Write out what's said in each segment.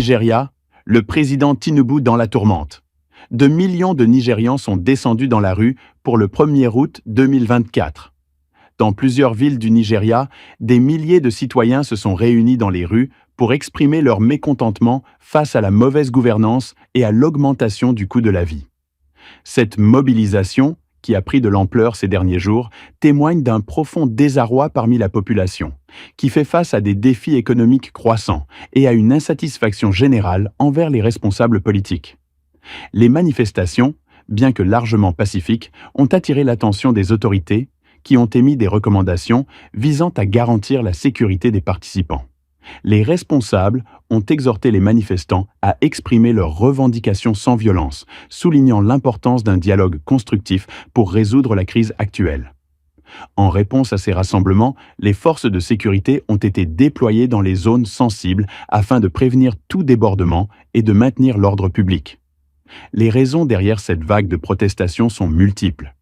Nigeria, le président Tinubu dans la tourmente. De millions de Nigérians sont descendus dans la rue pour le 1er août 2024. Dans plusieurs villes du Nigeria, des milliers de citoyens se sont réunis dans les rues pour exprimer leur mécontentement face à la mauvaise gouvernance et à l'augmentation du coût de la vie. Cette mobilisation, qui a pris de l'ampleur ces derniers jours, témoigne d'un profond désarroi parmi la population, qui fait face à des défis économiques croissants et à une insatisfaction générale envers les responsables politiques. Les manifestations, bien que largement pacifiques, ont attiré l'attention des autorités, qui ont émis des recommandations visant à garantir la sécurité des participants. Les responsables ont exhorté les manifestants à exprimer leurs revendications sans violence, soulignant l'importance d'un dialogue constructif pour résoudre la crise actuelle. En réponse à ces rassemblements, les forces de sécurité ont été déployées dans les zones sensibles afin de prévenir tout débordement et de maintenir l'ordre public. Les raisons derrière cette vague de protestations sont multiples.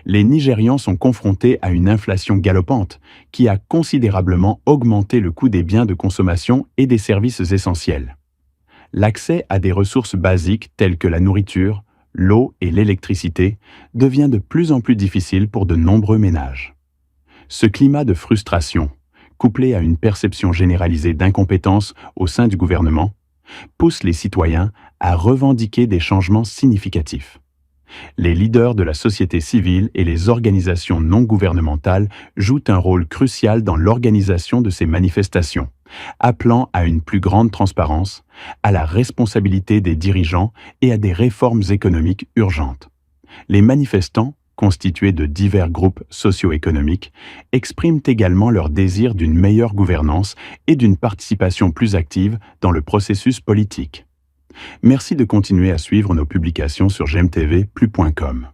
Les Nigérians sont confrontés à une inflation galopante qui a considérablement augmenté le coût des biens de consommation et des services essentiels. L'accès à des ressources basiques telles que la nourriture, l'eau et l'électricité devient de plus en plus difficile pour de nombreux ménages. Ce climat de frustration, couplé à une perception généralisée d'incompétence au sein du gouvernement, pousse les citoyens à revendiquer des changements significatifs. Les leaders de la société civile et les organisations non gouvernementales jouent un rôle crucial dans l'organisation de ces manifestations, appelant à une plus grande transparence, à la responsabilité des dirigeants et à des réformes économiques urgentes. Les manifestants, constitués de divers groupes socio-économiques, expriment également leur désir d'une meilleure gouvernance et d'une participation plus active dans le processus politique. Merci de continuer à suivre nos publications sur gemtvplus.com.